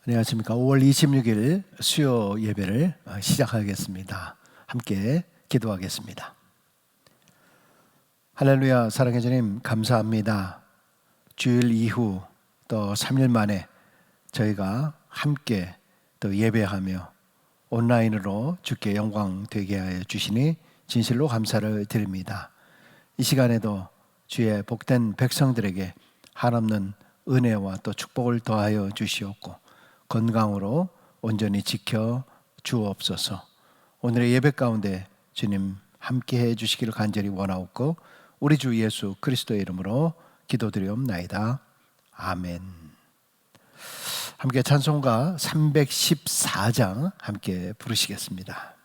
안녕하십니까. 5월 26일 수요 예배를 시작하겠습니다. 함께 기도하겠습니다. 할렐루야. 사랑의 주님 감사합니다. 주일 이후 또 3일 만에 저희가 함께 또 예배하며 온라인으로 주께 영광 되게 하여 주시니 진실로 감사를 드립니다. 이 시간에도 주의 복된 백성들에게 한없는 은혜와 또 축복을 더하여 주시옵고 건강으로 온전히 지켜 주옵소서. 오늘의 예배 가운데 주님 함께해 주시기를 간절히 원하옵고 우리 주 예수 그리스도의 이름으로 기도드리옵나이다. 아멘. 함께 찬송가 314장 함께 부르시겠습니다.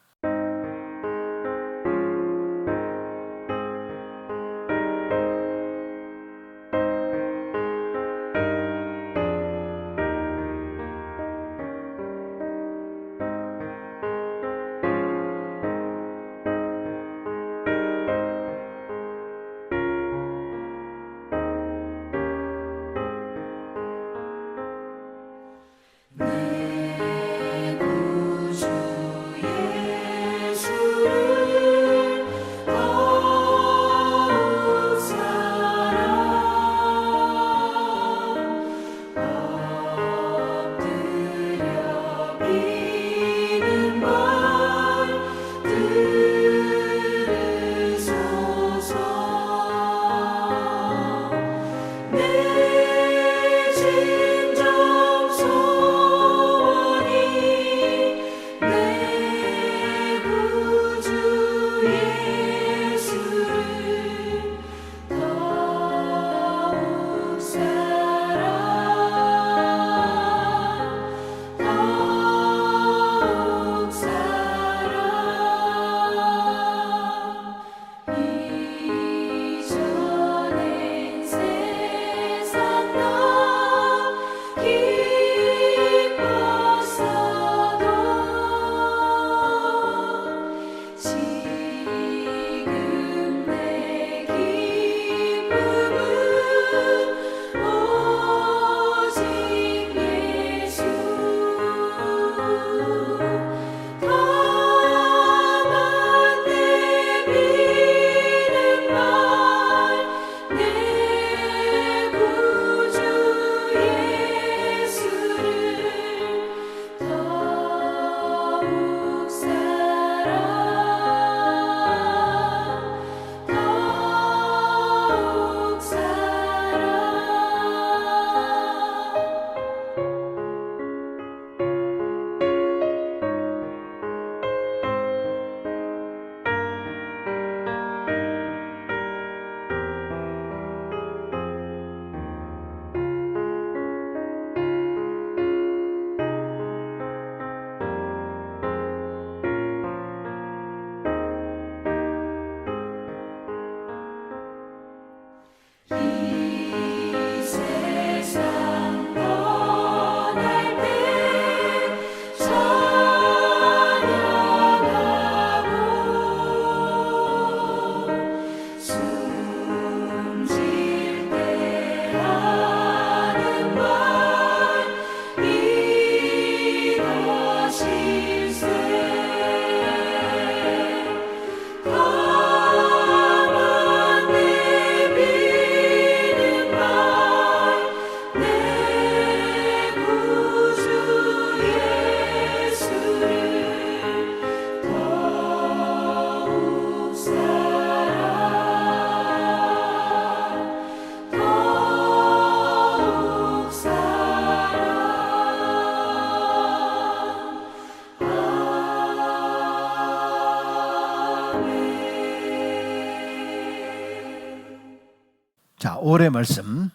자, 올해 말씀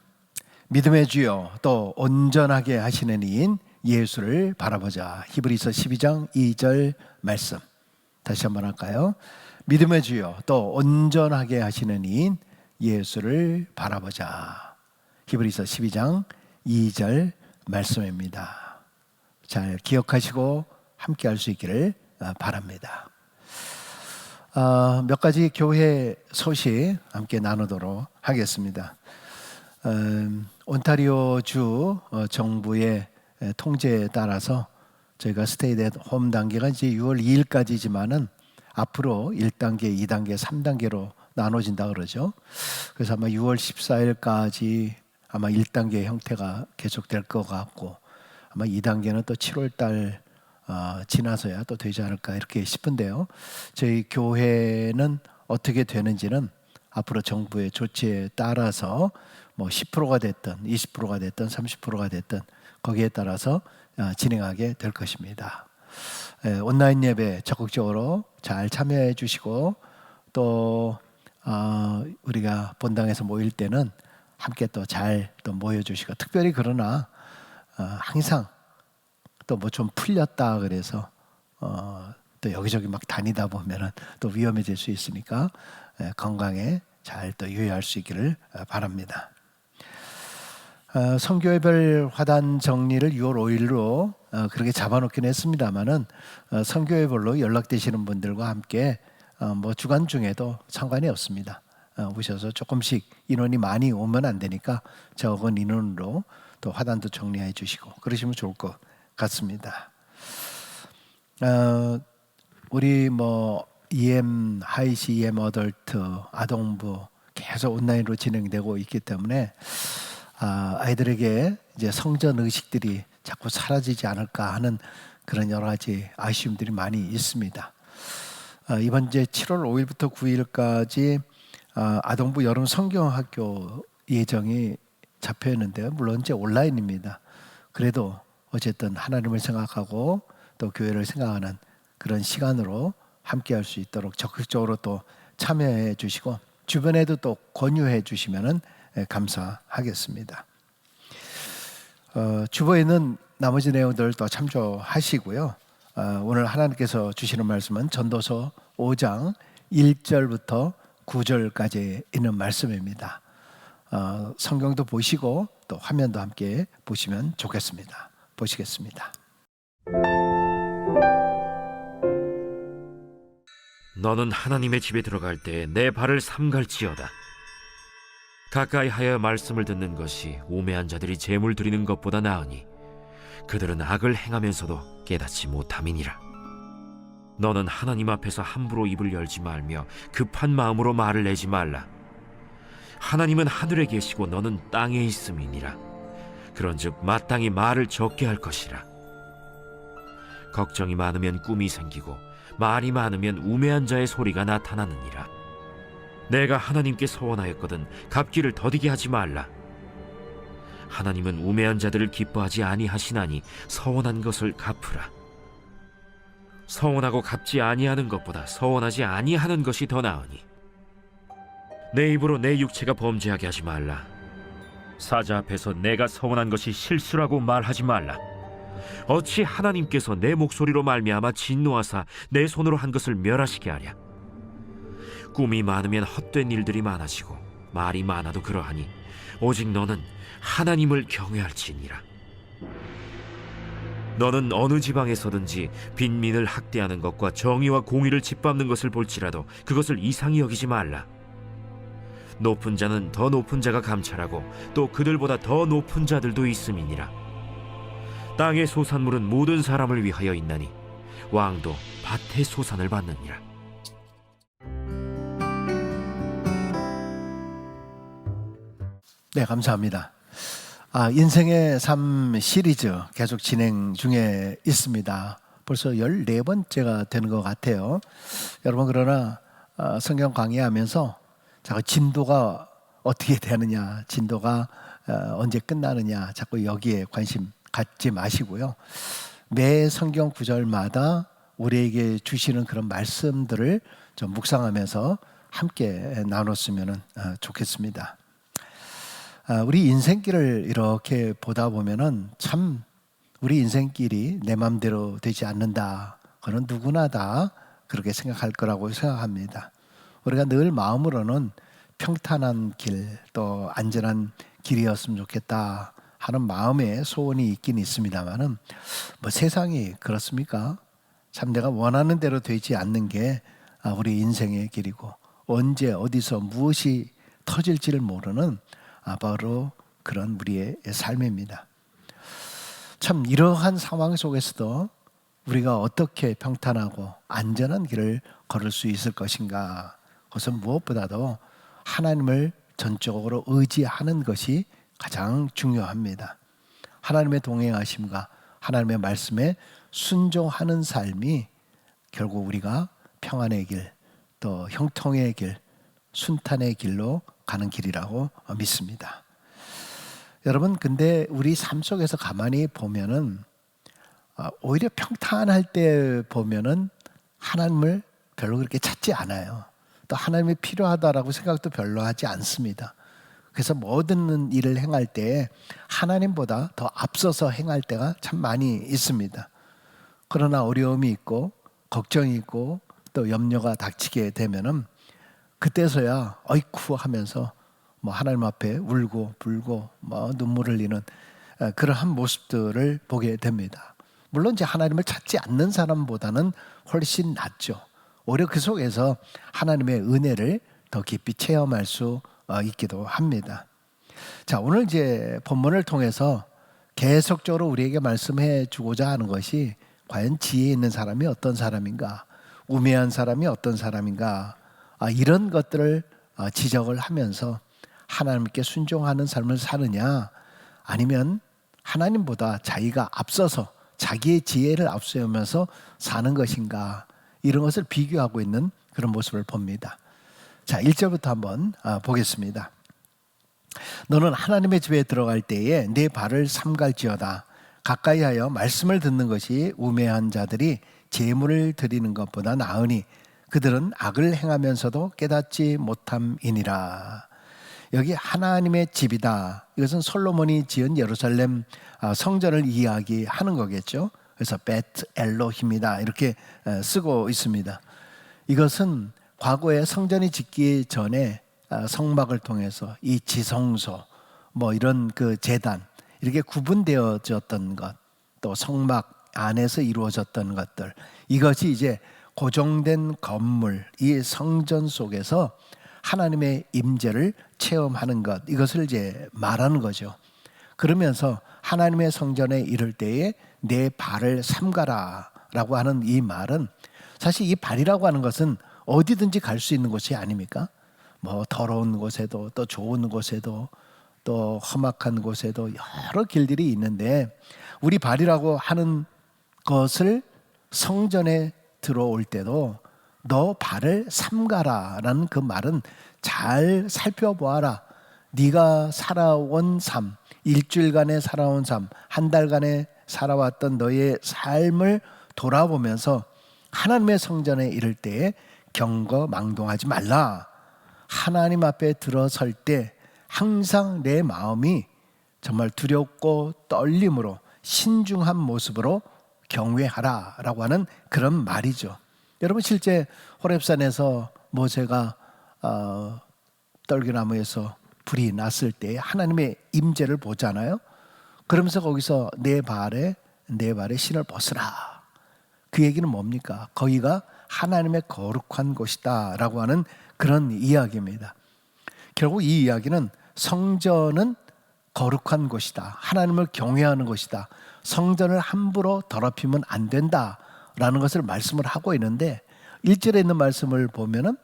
믿음의 주여 또 온전하게 하시는 이인 예수를 바라보자. 히브리서 12장 2절 말씀 다시 한번 할까요? 믿음의 주여 또 온전하게 하시는 이인 예수를 바라보자. 히브리서 12장 2절 말씀입니다. 잘 기억하시고 함께 할 수 있기를 바랍니다. 몇 가지 교회 소식 함께 나누도록 하겠습니다. 온타리오주 정부의 통제에 따라서 저희가 스테이 앳 홈 단계가 이제 6월 2일까지지만은 앞으로 1단계, 2단계, 3단계로 나눠진다 그러죠. 그래서 아마 6월 14일까지 아마 1단계 형태가 계속될 것 같고, 아마 2단계는 또 7월 달 지나서야 또 되지 않을까 이렇게 싶은데요. 저희 교회는 어떻게 되는지는 앞으로 정부의 조치에 따라서 뭐 10%가 됐든 20%가 됐든 30%가 됐든 거기에 따라서 진행하게 될 것입니다. 온라인 예배 적극적으로 잘 참여해 주시고, 또 우리가 본당에서 모일 때는 함께 또 잘 또 모여 주시고, 특별히 그러나 항상 또 뭐 좀 풀렸다 그래서 또 여기저기 막 다니다 보면은 또 위험해질 수 있으니까 건강에 잘 또 유의할 수 있기를 바랍니다. 선교회별 화단 정리를 6월 5일로 그렇게 잡아놓긴 했습니다만은 선교회별로 연락되시는 분들과 함께 뭐 주간 중에도 상관이 없습니다. 오셔서 조금씩 인원이 많이 오면 안 되니까 적은 인원으로 또 화단도 정리해 주시고 그러시면 좋을 것 같습니다. 우리 뭐 EM, 하이시, EM 어덜트, 아동부 계속 온라인으로 진행되고 있기 때문에 아이들에게 이제 성전 의식들이 자꾸 사라지지 않을까 하는 그런 여러 가지 아쉬움들이 많이 있습니다. 이번 이제 7월 5일부터 9일까지 아동부 여름 성경학교 예정이 잡혀 있는데요. 물론 이제 온라인입니다. 그래도 어쨌든 하나님을 생각하고 또 교회를 생각하는 그런 시간으로 함께 할 수 있도록 적극적으로 또 참여해 주시고, 주변에도 또 권유해 주시면 감사하겠습니다. 주보에 있는 나머지 내용들 또 참조하시고요. 오늘 하나님께서 주시는 말씀은 전도서 5장 1절부터 9절까지 있는 말씀입니다. 성경도 보시고 또 화면도 함께 보시면 좋겠습니다. 보시겠습니다. 너는 하나님의 집에 들어갈 때 내 발을 삼갈지어다. 가까이 하여 말씀을 듣는 것이 우매한 자들이 제물 드리는 것보다 나으니 그들은 악을 행하면서도 깨닫지 못함이니라. 너는 하나님 앞에서 함부로 입을 열지 말며 급한 마음으로 말을 내지 말라. 하나님은 하늘에 계시고 너는 땅에 있음이니라. 그런즉 마땅히 말을 적게 할 것이라. 걱정이 많으면 꿈이 생기고 말이 많으면 우매한 자의 소리가 나타나느니라. 내가 하나님께 서원하였거든 갚기를 더디게 하지 말라. 하나님은 우매한 자들을 기뻐하지 아니하시나니 서원한 것을 갚으라. 서원하고 갚지 아니하는 것보다 서원하지 아니하는 것이 더 나으니 내 입으로 내 육체가 범죄하게 하지 말라. 사자 앞에서 내가 서원한 것이 실수라고 말하지 말라. 어찌 하나님께서 내 목소리로 말미암아 진노하사 내 손으로 한 것을 멸하시게 하랴. 꿈이 많으면 헛된 일들이 많아지고 말이 많아도 그러하니 오직 너는 하나님을 경외할지니라. 너는 어느 지방에서든지 빈민을 학대하는 것과 정의와 공의를 짓밟는 것을 볼지라도 그것을 이상히 여기지 말라. 높은 자는 더 높은 자가 감찰하고 또 그들보다 더 높은 자들도 있음이니라. 땅의 소산물은 모든 사람을 위하여 있나니 왕도 밭의 소산을 받느니라. 네, 감사합니다. 인생의 삶 시리즈 계속 진행 중에 있습니다. 벌써 14번째가 되는 것 같아요. 여러분, 그러나 성경 강의하면서 자꾸 진도가 어떻게 되느냐, 진도가 언제 끝나느냐, 자꾸 여기에 관심 갖지 마시고요. 매 성경 구절마다 우리에게 주시는 그런 말씀들을 좀 묵상하면서 함께 나눴으면 좋겠습니다. 우리 인생길을 이렇게 보다 보면은 참 우리 인생길이 내 마음대로 되지 않는다. 그건 누구나 다 그렇게 생각할 거라고 생각합니다. 우리가 늘 마음으로는 평탄한 길, 또 안전한 길이었으면 좋겠다 하는 마음의 소원이 있긴 있습니다만은 뭐 세상이 그렇습니까? 참 내가 원하는 대로 되지 않는 게 우리 인생의 길이고, 언제 어디서 무엇이 터질지를 모르는 바로 그런 우리의 삶입니다. 참 이러한 상황 속에서도 우리가 어떻게 평탄하고 안전한 길을 걸을 수 있을 것인가? 그것은 무엇보다도 하나님을 전적으로 의지하는 것이 가장 중요합니다. 하나님의 동행하심과 하나님의 말씀에 순종하는 삶이 결국 우리가 평안의 길, 또 형통의 길, 순탄의 길로 가는 길이라고 믿습니다. 여러분, 근데 우리 삶 속에서 가만히 보면은 오히려 평탄할 때 보면은 하나님을 별로 그렇게 찾지 않아요. 또 하나님이 필요하다라고 생각도 별로 하지 않습니다. 그래서 모든 일을 행할 때 하나님보다 더 앞서서 행할 때가 참 많이 있습니다. 그러나 어려움이 있고 걱정이 있고 또 염려가 닥치게 되면은 그때서야 어이쿠 하면서 뭐 하나님 앞에 울고 불고 뭐 눈물을 흘리는 그러한 모습들을 보게 됩니다. 물론 이제 하나님을 찾지 않는 사람보다는 훨씬 낫죠. 오히려 그 속에서 하나님의 은혜를 더 깊이 체험할 수 있기도 합니다. 자, 오늘 이제 본문을 통해서 계속적으로 우리에게 말씀해 주고자 하는 것이 과연 지혜 있는 사람이 어떤 사람인가, 우매한 사람이 어떤 사람인가, 이런 것들을 지적을 하면서 하나님께 순종하는 삶을 사느냐, 아니면 하나님보다 자기가 앞서서 자기의 지혜를 앞세우면서 사는 것인가, 이런 것을 비교하고 있는 그런 모습을 봅니다. 자, 1절부터 한번 보겠습니다. 너는 하나님의 집에 들어갈 때에 네 발을 삼갈지어다. 가까이 하여 말씀을 듣는 것이 우매한 자들이 제물을 드리는 것보다 나으니 그들은 악을 행하면서도 깨닫지 못함이니라. 여기 하나님의 집이다. 이것은 솔로몬이 지은 예루살렘 성전을 이야기하는 거겠죠. 그래서 베트 엘로힘이다 이렇게 쓰고 있습니다. 이것은 과거에 성전이 짓기 전에 성막을 통해서 이 지성소 뭐 이런 그 제단 이렇게 구분되어졌던 것, 또 성막 안에서 이루어졌던 것들, 이것이 이제 고정된 건물, 이 성전 속에서 하나님의 임재를 체험하는 것, 이것을 이제 말하는 거죠. 그러면서 하나님의 성전에 이를 때에 내 발을 삼가라 라고 하는 이 말은, 사실 이 발이라고 하는 것은 어디든지 갈 수 있는 곳이 아닙니까? 뭐 더러운 곳에도 또 좋은 곳에도 또 험악한 곳에도 여러 길들이 있는데, 우리 발이라고 하는 것을 성전에 들어올 때도 너 발을 삼가라라는 그 말은 잘 살펴보아라. 네가 살아온 삶, 일주일간의 살아온 삶, 한 달간의 살아왔던 너의 삶을 돌아보면서 하나님의 성전에 이를 때에 경거망동하지 말라. 하나님 앞에 들어설 때 항상 내 마음이 정말 두렵고 떨림으로 신중한 모습으로 경외하라 라고 하는 그런 말이죠. 여러분, 실제 호렙산에서 모세가 떨기나무에서 불이 났을 때 하나님의 임재를 보잖아요. 그러면서 거기서 내 발에 신을 벗으라. 그 얘기는 뭡니까? 거기가 하나님의 거룩한 곳이다 라고 하는 그런 이야기입니다. 결국 이 이야기는 성전은 거룩한 곳이다, 하나님을 경외하는 곳이다, 성전을 함부로 더럽히면 안 된다라는 것을 말씀을 하고 있는데, 1절에 있는 말씀을 보면은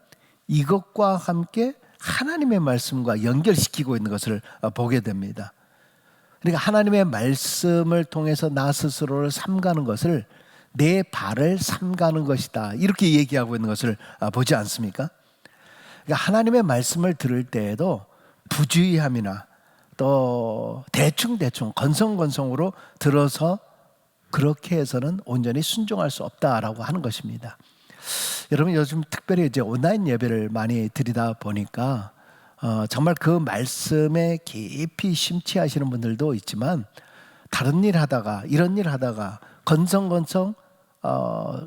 이것과 함께 하나님의 말씀과 연결시키고 있는 것을 보게 됩니다. 그러니까 하나님의 말씀을 통해서 나 스스로를 삼가는 것을 내 발을 삼가는 것이다, 이렇게 얘기하고 있는 것을 보지 않습니까? 그러니까 하나님의 말씀을 들을 때에도 부주의함이나 또 대충 건성건성으로 들어서 그렇게 해서는 온전히 순종할 수 없다라고 하는 것입니다. 여러분, 요즘 특별히 이제 온라인 예배를 많이 드리다 보니까 정말 그 말씀에 깊이 심취하시는 분들도 있지만, 다른 일 하다가 이런 일 하다가 건성건성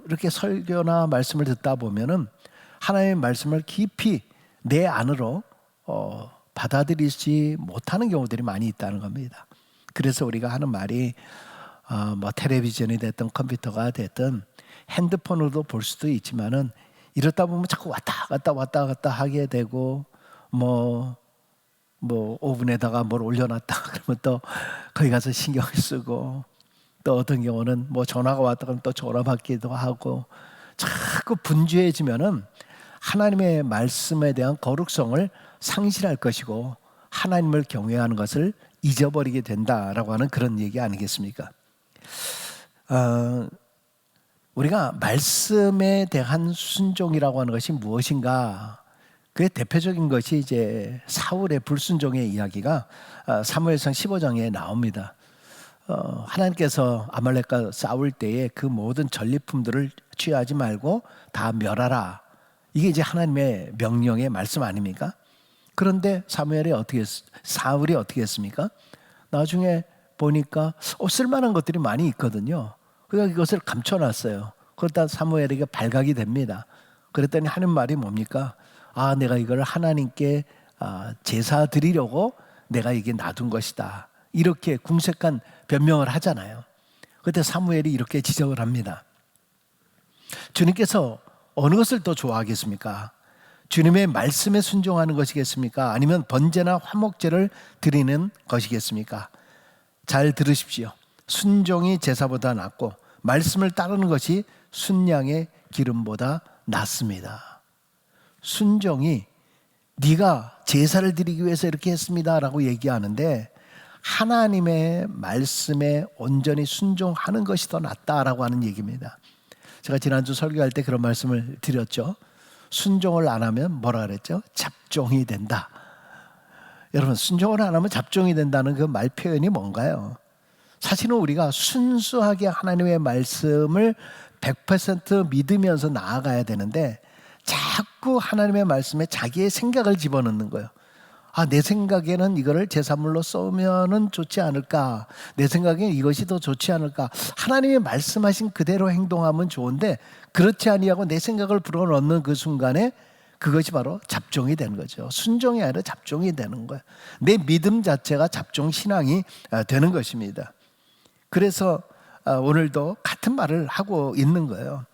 이렇게 설교나 말씀을 듣다 보면은 하나님의 말씀을 깊이 내 안으로 받아들이지 못하는 경우들이 많이 있다는 겁니다. 그래서 우리가 하는 말이 뭐 텔레비전이 됐든 컴퓨터가 됐든 핸드폰으로도 볼 수도 있지만은, 이러다 보면 자꾸 왔다 갔다 하게 되고, 뭐 오븐에다가 뭘 올려놨다 그러면 또 거기 가서 신경을 쓰고, 또 어떤 경우는 뭐 전화가 왔다 그러면 또 전화 받기도 하고, 자꾸 분주해지면은 하나님의 말씀에 대한 거룩성을 상실할 것이고 하나님을 경외하는 것을 잊어버리게 된다라고 하는 그런 얘기 아니겠습니까? 우리가 말씀에 대한 순종이라고 하는 것이 무엇인가? 그의 대표적인 것이 이제 사울의 불순종의 이야기가 사무엘상 15장에 나옵니다. 하나님께서 아말렉과 싸울 때에 그 모든 전리품들을 취하지 말고 다 멸하라. 이게 이제 하나님의 명령의 말씀 아닙니까? 그런데 사울이 어떻게 했습니까? 나중에 보니까 쓸만한 것들이 많이 있거든요. 그러니까 이것을 감춰놨어요. 그러다 사무엘에게 발각이 됩니다. 그랬더니 하는 말이 뭡니까? 내가 이걸 하나님께 제사 드리려고 내가 이게 놔둔 것이다. 이렇게 궁색한 변명을 하잖아요. 그때 사무엘이 이렇게 지적을 합니다. 주님께서 어느 것을 더 좋아하겠습니까? 주님의 말씀에 순종하는 것이겠습니까? 아니면 번제나 화목제를 드리는 것이겠습니까? 잘 들으십시오. 순종이 제사보다 낫고 말씀을 따르는 것이 순양의 기름보다 낫습니다. 순종이 네가 제사를 드리기 위해서 이렇게 했습니다 라고 얘기하는데, 하나님의 말씀에 온전히 순종하는 것이 더 낫다라고 하는 얘기입니다. 제가 지난주 설교할 때 그런 말씀을 드렸죠. 순종을 안 하면 뭐라 그랬죠? 잡종이 된다. 여러분, 순종을 안 하면 잡종이 된다는 그 말 표현이 뭔가요? 사실은 우리가 순수하게 하나님의 말씀을 100% 믿으면서 나아가야 되는데 자꾸 하나님의 말씀에 자기의 생각을 집어넣는 거예요. 내 생각에는 이거를 제사물로 쏘면은 좋지 않을까? 내 생각에는 이것이 더 좋지 않을까? 하나님이 말씀하신 그대로 행동하면 좋은데 그렇지 아니하고 내 생각을 불어넣는 그 순간에 그것이 바로 잡종이 되는 거죠. 순종이 아니라 잡종이 되는 거예요. 내 믿음 자체가 잡종 신앙이 되는 것입니다. 그래서 오늘도 같은 말을 하고 있는 거예요.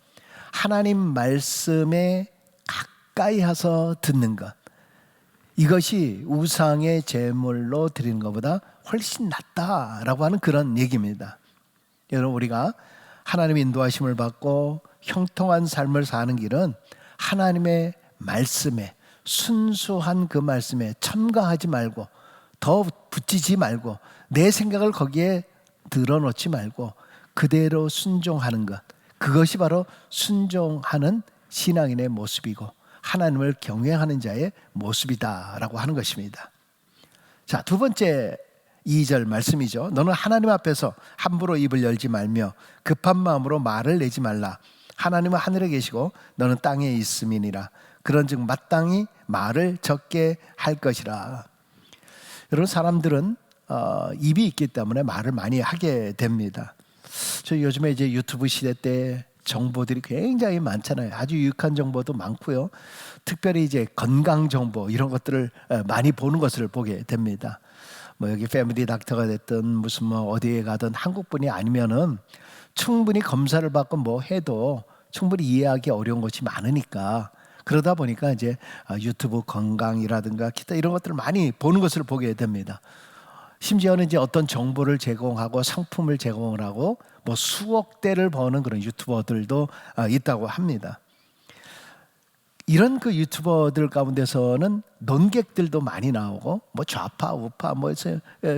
하나님 말씀에 가까이 가서 듣는 것, 이것이 우상의 제물로 드리는 것보다 훨씬 낫다라고 하는 그런 얘기입니다. 여러분, 우리가 하나님의 인도하심을 받고 형통한 삶을 사는 길은 하나님의 말씀에, 순수한 그 말씀에 첨가하지 말고 더 붙이지 말고 내 생각을 거기에 드러놓지 말고 그대로 순종하는 것, 그것이 바로 순종하는 신앙인의 모습이고 하나님을 경외하는 자의 모습이다라고 하는 것입니다. 자, 두 번째 2절 말씀이죠. 너는 하나님 앞에서 함부로 입을 열지 말며 급한 마음으로 말을 내지 말라. 하나님은 하늘에 계시고 너는 땅에 있음이니라. 그런즉 마땅히 말을 적게 할 것이라. 여러분, 사람들은 입이 있기 때문에 말을 많이 하게 됩니다. 저 요즘에 이제 유튜브 시대 때 정보들이 굉장히 많잖아요. 아주 유익한 정보도 많고요. 특별히 이제 건강 정보 이런 것들을 많이 보는 것을 보게 됩니다. 뭐 여기 패밀리 닥터가 됐든 무슨 뭐 어디에 가든 한국분이 아니면은 충분히 검사를 받고 뭐 해도 충분히 이해하기 어려운 것이 많으니까, 그러다 보니까 이제 유튜브 건강이라든가 기타 이런 것들을 많이 보는 것을 보게 됩니다. 심지어는 이제 어떤 정보를 제공하고 상품을 제공을 하고 뭐 수억 대를 버는 그런 유튜버들도 있다고 합니다. 이런 그 유튜버들 가운데서는 논객들도 많이 나오고 뭐 좌파 우파 뭐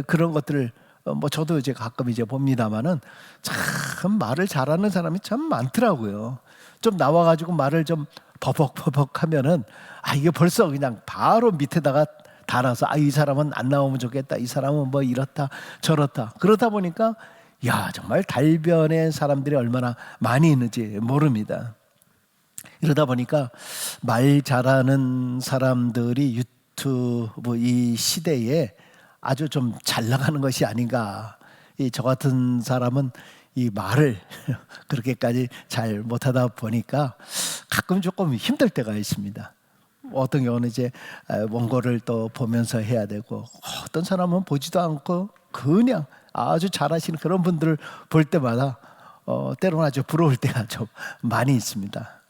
그런 것들을 뭐 저도 이제 가끔 이제 봅니다만은 참 말을 잘하는 사람이 참 많더라고요. 좀 나와가지고 말을 좀 버벅버벅 하면은 이게 벌써 그냥 바로 밑에다가 달아서 이 사람은 안 나오면 좋겠다, 이 사람은 뭐 이렇다 저렇다. 그러다 보니까 정말 달변의 사람들이 얼마나 많이 있는지 모릅니다. 이러다 보니까 말 잘하는 사람들이 유튜브 이 시대에 아주 좀 잘 나가는 것이 아닌가. 저 같은 사람은 이 말을 그렇게까지 잘 못하다 보니까 가끔 조금 힘들 때가 있습니다. 어떤 경우는 이제 원고를 또 보면서 해야 되고, 어떤 사람은 보지도 않고 그냥 아주 잘하시는 그런 분들을 볼 때마다 때로는 아주 부러울 때가 좀 많이 있습니다.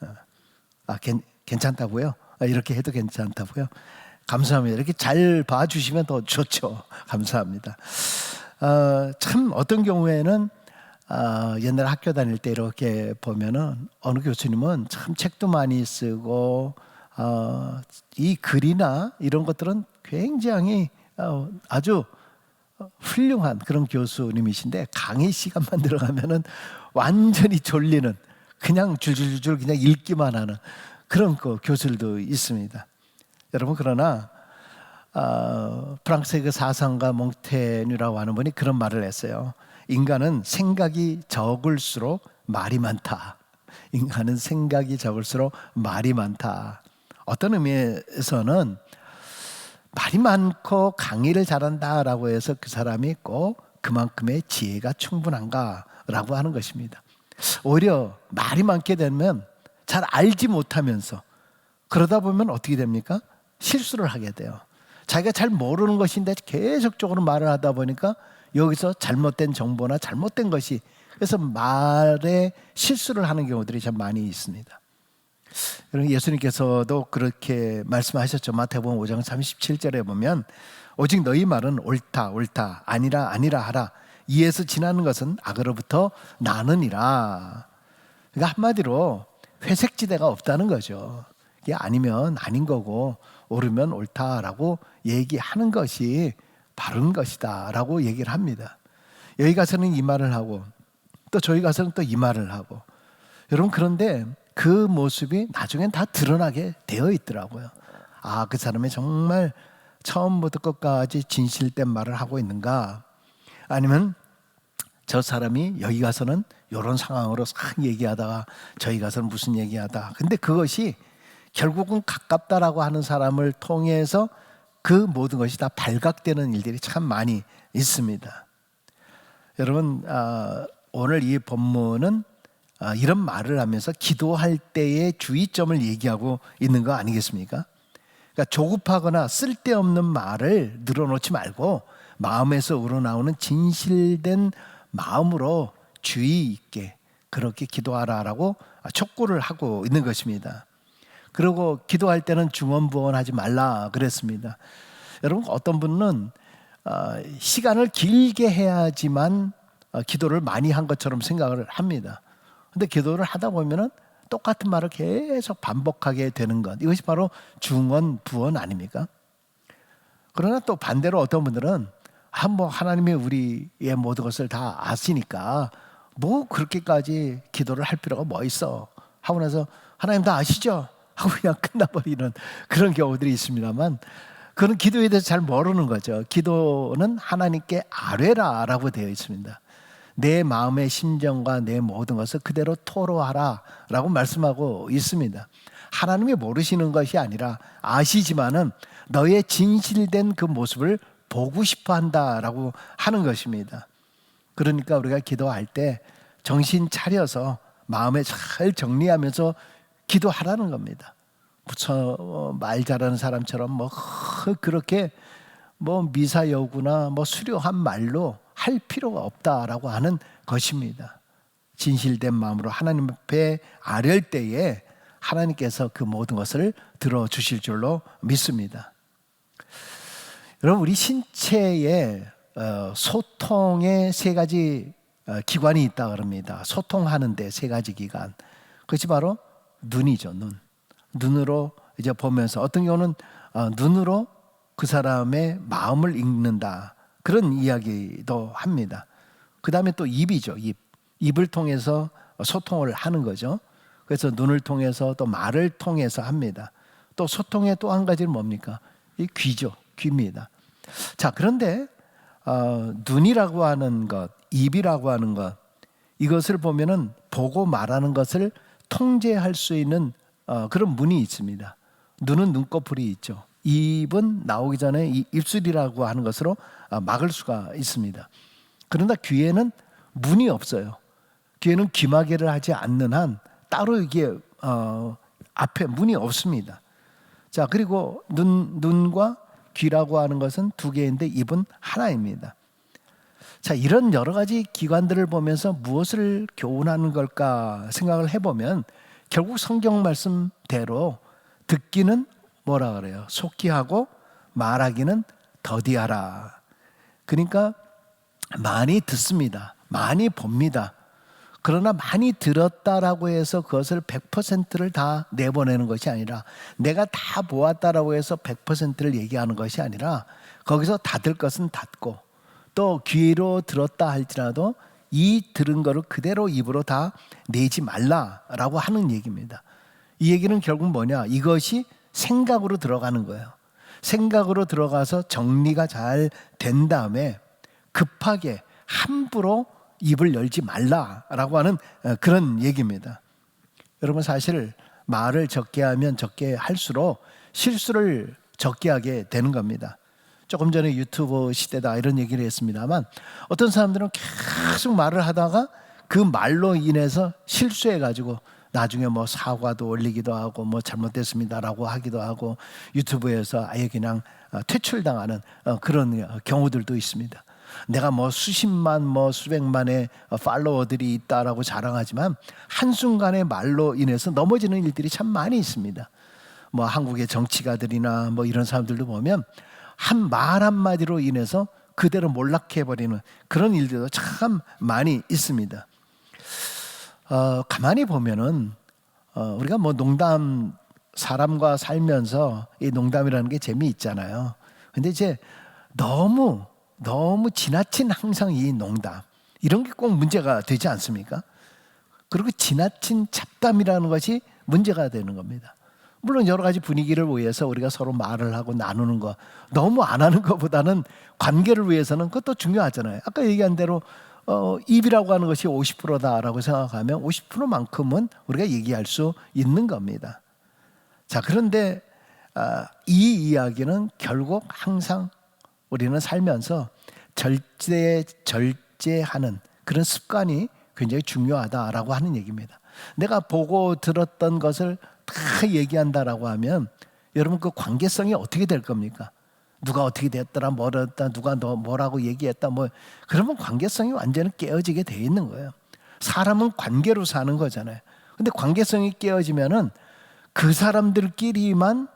괜찮다고요? 이렇게 해도 괜찮다고요? 감사합니다. 이렇게 잘 봐주시면 더 좋죠. 감사합니다. 참 어떤 경우에는 옛날 학교 다닐 때 이렇게 보면은 어느 교수님은 참 책도 많이 쓰고 이 글이나 이런 것들은 굉장히 아주 훌륭한 그런 교수님이신데 강의 시간만 들어가면은 완전히 졸리는, 그냥 줄줄줄 그냥 읽기만 하는 그런 교수들도 있습니다. 여러분, 그러나 프랑스의 그 사상가 몽테뉴라고 하는 분이 그런 말을 했어요. 인간은 생각이 적을수록 말이 많다. 인간은 생각이 적을수록 말이 많다. 어떤 의미에서는 말이 많고 강의를 잘한다라고 해서 그 사람이 꼭 그만큼의 지혜가 충분한가라고 하는 것입니다. 오히려 말이 많게 되면 잘 알지 못하면서 그러다 보면 어떻게 됩니까? 실수를 하게 돼요. 자기가 잘 모르는 것인데 계속적으로 말을 하다 보니까 여기서 잘못된 정보나 잘못된 것이, 그래서 말에 실수를 하는 경우들이 참 많이 있습니다. 여러분, 예수님께서도 그렇게 말씀하셨죠. 마태복음 5장 37절에 보면 오직 너희 말은 옳다 옳다 아니라 아니라 하라. 이에서 지나는 것은 악으로부터 나느니라. 그러니까 한마디로 회색지대가 없다는 거죠. 이게 아니면 아닌 거고 옳으면 옳다라고 얘기하는 것이 바른 것이다 라고 얘기를 합니다. 여기 가서는 이 말을 하고 또 저희 가서는 또 이 말을 하고, 여러분, 그런데 그 모습이 나중엔 다 드러나게 되어 있더라고요. 아, 그 사람이 정말 처음부터 끝까지 진실된 말을 하고 있는가, 아니면 저 사람이 여기 가서는 이런 상황으로 싹 얘기하다가 저희 가서는 무슨 얘기하다. 근데 그것이 결국은 가깝다라고 하는 사람을 통해서 그 모든 것이 다 발각되는 일들이 참 많이 있습니다. 여러분, 오늘 이 본문은 이런 말을 하면서 기도할 때의 주의점을 얘기하고 있는 거 아니겠습니까? 그러니까 조급하거나 쓸데없는 말을 늘어놓지 말고 마음에서 우러나오는 진실된 마음으로 주의 있게 그렇게 기도하라라고 촉구를 하고 있는 것입니다. 그리고 기도할 때는 중언부언하지 말라 그랬습니다. 여러분, 어떤 분은 시간을 길게 해야지만 기도를 많이 한 것처럼 생각을 합니다. 근데 기도를 하다 보면은 똑같은 말을 계속 반복하게 되는 것, 이것이 바로 중언부언 아닙니까? 그러나 또 반대로 어떤 분들은 뭐 하나님이 우리의 모든 것을 다 아시니까 뭐 그렇게까지 기도를 할 필요가 뭐 있어 하고 나서 하나님 다 아시죠? 하고 그냥 끝나버리는 그런 경우들이 있습니다만, 그런 기도에 대해서 잘 모르는 거죠. 기도는 하나님께 아뢰라라고 되어 있습니다. 내 마음의 심정과 내 모든 것을 그대로 토로하라 라고 말씀하고 있습니다. 하나님이 모르시는 것이 아니라 아시지만은 너의 진실된 그 모습을 보고 싶어 한다라고 하는 것입니다. 그러니까 우리가 기도할 때 정신 차려서 마음에 잘 정리하면서 기도하라는 겁니다. 말 잘하는 사람처럼 뭐 그렇게 뭐 미사여구나 뭐 수려한 말로 할 필요가 없다라고 하는 것입니다. 진실된 마음으로 하나님 앞에 아뢰을 때에 하나님께서 그 모든 것을 들어주실 줄로 믿습니다. 여러분, 우리 신체에 소통의 세 가지 기관이 있다 그럽니다. 소통하는데 세 가지 기관. 그것이 바로 눈이죠. 눈으로 이제 보면서, 어떤 경우는 눈으로 그 사람의 마음을 읽는다, 그런 이야기도 합니다. 그 다음에 또 입이죠. 입을 통해서 소통을 하는 거죠. 그래서 눈을 통해서 또 말을 통해서 합니다. 또 소통의 또 한 가지는 뭡니까? 이 귀죠. 귀입니다. 자, 그런데 눈이라고 하는 것, 입이라고 하는 것, 이것을 보면은 보고 말하는 것을 통제할 수 있는 그런 문이 있습니다. 눈은 눈꺼풀이 있죠. 입은 나오기 전에 이 입술이라고 하는 것으로 막을 수가 있습니다. 그러나 귀에는 문이 없어요. 귀에는 귀마개를 하지 않는 한 따로 이게 앞에 문이 없습니다. 자, 그리고 눈과 귀라고 하는 것은 두 개인데 입은 하나입니다. 자, 이런 여러 가지 기관들을 보면서 무엇을 교훈하는 걸까 생각을 해보면 결국 성경 말씀대로 듣기는 뭐라 그래요? 속히 하고 말하기는 더디하라. 그러니까 많이 듣습니다. 많이 봅니다. 그러나 많이 들었다라고 해서 그것을 100%를 다 내보내는 것이 아니라, 내가 다 보았다라고 해서 100%를 얘기하는 것이 아니라, 거기서 닫을 것은 닫고, 또 귀로 들었다 할지라도 이 들은 거를 그대로 입으로 다 내지 말라라고 하는 얘기입니다. 이 얘기는 결국 뭐냐? 이것이 생각으로 들어가는 거예요. 생각으로 들어가서 정리가 잘 된 다음에 급하게 함부로 입을 열지 말라라고 하는 그런 얘기입니다. 여러분, 사실 말을 적게 하면 적게 할수록 실수를 적게 하게 되는 겁니다. 조금 전에 유튜브 시대다 이런 얘기를 했습니다만, 어떤 사람들은 계속 말을 하다가 그 말로 인해서 실수해가지고 나중에 뭐 사과도 올리기도 하고 뭐 잘못됐습니다라고 하기도 하고 유튜브에서 아예 그냥 퇴출당하는 그런 경우들도 있습니다. 내가 뭐 수십만 뭐 수백만의 팔로워들이 있다라고 자랑하지만 한순간의 말로 인해서 넘어지는 일들이 참 많이 있습니다. 뭐 한국의 정치가들이나 뭐 이런 사람들도 보면 한 말 한마디로 인해서 그대로 몰락해버리는 그런 일들도 참 많이 있습니다. 가만히 보면은 우리가 뭐 농담, 사람과 살면서 이 농담이라는 게 재미있잖아요. 근데 이제 너무 지나친 항상 이 농담, 이런 게 꼭 문제가 되지 않습니까? 그리고 지나친 잡담이라는 것이 문제가 되는 겁니다. 물론 여러 가지 분위기를 위해서 우리가 서로 말을 하고 나누는 거, 너무 안 하는 것보다는 관계를 위해서는 그것도 중요하잖아요. 아까 얘기한 대로 입이라고 하는 것이 50%다라고 생각하면 50%만큼은 우리가 얘기할 수 있는 겁니다. 자, 그런데 이 이야기는 결국 항상 우리는 살면서 절제하는 그런 습관이 굉장히 중요하다라고 하는 얘기입니다. 내가 보고 들었던 것을 다 얘기한다라고 하면 여러분, 그 관계성이 어떻게 될 겁니까? 누가 어떻게 됐더라, 뭐랬다, 누가 너 뭐라고 얘기했다, 뭐 그러면 관계성이 완전히 깨어지게 돼 있는 거예요. 사람은 관계로 사는 거잖아요. 근데 관계성이 깨어지면은 그 사람들끼리만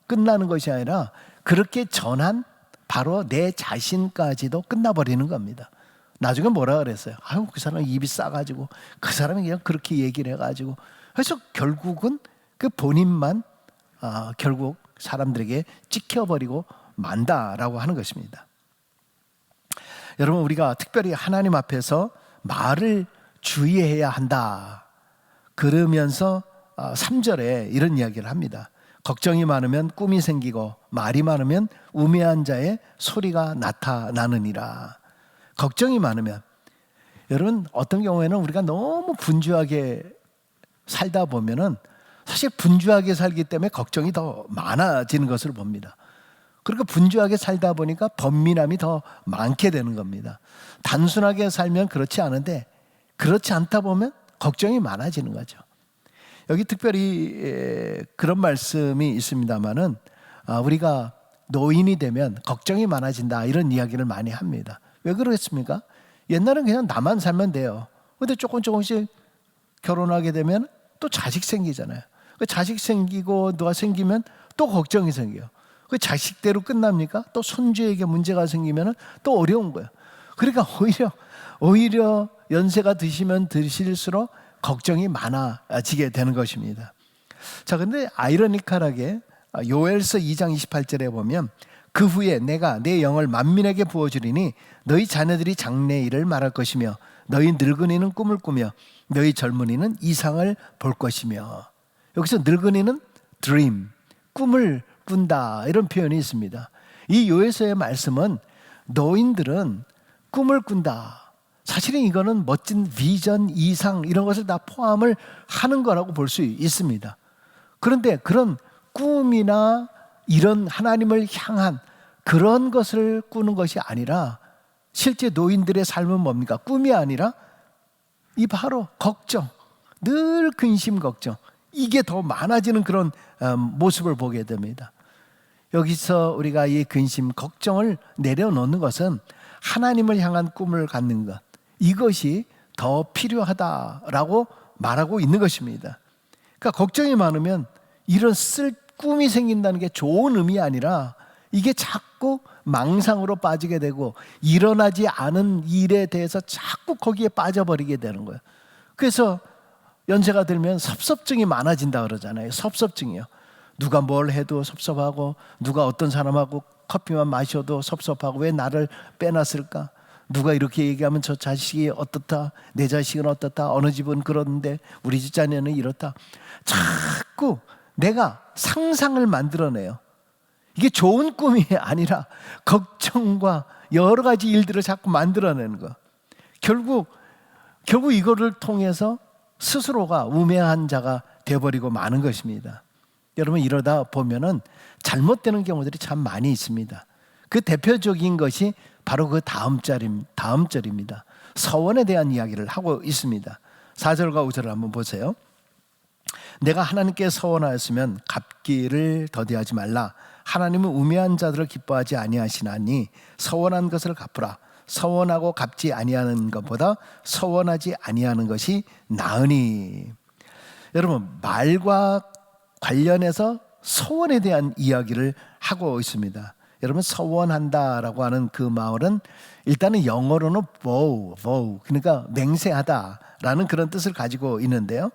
끝나는 것이 아니라 그렇게 전한 바로 내 자신까지도 끝나버리는 겁니다. 나중에 뭐라 그랬어요? 아유, 그 사람 입이 싸가지고, 그 사람이 그냥 그렇게 얘기를 해가지고. 그래서 결국은 그 본인만 결국 사람들에게 찍혀버리고 만다라고 하는 것입니다. 여러분, 우리가 특별히 하나님 앞에서 말을 주의해야 한다 그러면서 3절에 이런 이야기를 합니다. 걱정이 많으면 꿈이 생기고 말이 많으면 우매한 자의 소리가 나타나느니라. 걱정이 많으면, 여러분, 어떤 경우에는 우리가 너무 분주하게 살다 보면은 사실 분주하게 살기 때문에 걱정이 더 많아지는 것을 봅니다. 그리고 분주하게 살다 보니까 번민함이 더 많게 되는 겁니다. 단순하게 살면 그렇지 않은데 그렇지 않다 보면 걱정이 많아지는 거죠. 여기 특별히 그런 말씀이 있습니다만은 우리가 노인이 되면 걱정이 많아진다 이런 이야기를 많이 합니다. 왜 그러겠습니까? 옛날엔 그냥 나만 살면 돼요. 근데 조금씩 결혼하게 되면 또 자식 생기잖아요. 그 자식 생기고 누가 생기면 또 걱정이 생겨요. 그 자식대로 끝납니까? 또 손주에게 문제가 생기면 또 어려운 거예요. 그러니까 오히려 연세가 드시면 드실수록 걱정이 많아지게 되는 것입니다. 자, 근데 아이러니컬하게 요엘서 2장 28절에 보면 그 후에 내가 내 영을 만민에게 부어주리니 너희 자녀들이 장래일을 말할 것이며 너희 늙은이는 꿈을 꾸며 너희 젊은이는 이상을 볼 것이며. 여기서 늙은이는 dream, 꿈을 꾼다 이런 표현이 있습니다. 이 요엘서의 말씀은 노인들은 꿈을 꾼다. 사실은 이거는 멋진 비전, 이상 이런 것을 다 포함을 하는 거라고 볼 수 있습니다. 그런데 그런 꿈이나 이런 하나님을 향한 그런 것을 꾸는 것이 아니라 실제 노인들의 삶은 뭡니까? 꿈이 아니라 이 바로 걱정, 늘 근심 걱정, 이게 더 많아지는 그런 모습을 보게 됩니다. 여기서 우리가 이 근심 걱정을 내려놓는 것은 하나님을 향한 꿈을 갖는 것, 이것이 더 필요하다라고 말하고 있는 것입니다. 그러니까 걱정이 많으면 이런 꿈이 생긴다는 게 좋은 의미 아니라 이게 자꾸 망상으로 빠지게 되고 일어나지 않은 일에 대해서 자꾸 거기에 빠져버리게 되는 거예요. 그래서 연세가 들면 섭섭증이 많아진다 그러잖아요. 섭섭증이요. 누가 뭘 해도 섭섭하고, 누가 어떤 사람하고 커피만 마셔도 섭섭하고, 왜 나를 빼놨을까? 누가 이렇게 얘기하면 저 자식이 어떻다, 내 자식은 어떻다, 어느 집은 그런데 우리 집 자녀는 이렇다. 자꾸 내가 상상을 만들어내요. 이게 좋은 꿈이 아니라 걱정과 여러 가지 일들을 자꾸 만들어내는 거. 결국 이거를 통해서 스스로가 우매한 자가 되어버리고 마는 것입니다. 여러분, 이러다 보면은 잘못되는 경우들이 참 많이 있습니다. 그 대표적인 것이 바로 그 다음 절입니다. 서원에 대한 이야기를 하고 있습니다. 4절과 5절을 한번 보세요. 내가 하나님께 서원하였으면 갚기를 더디하지 말라. 하나님은 우매한 자들을 기뻐하지 아니하시나니 서원한 것을 갚으라. 서원하고 갚지 아니하는 것보다 서원하지 아니하는 것이 나으니. 여러분, 말과 관련해서 서원에 대한 이야기를 하고 있습니다. 여러분, 서원한다라고 하는 그 말은 일단은 영어로는 vow, 그러니까 맹세하다라는 그런 뜻을 가지고 있는데요.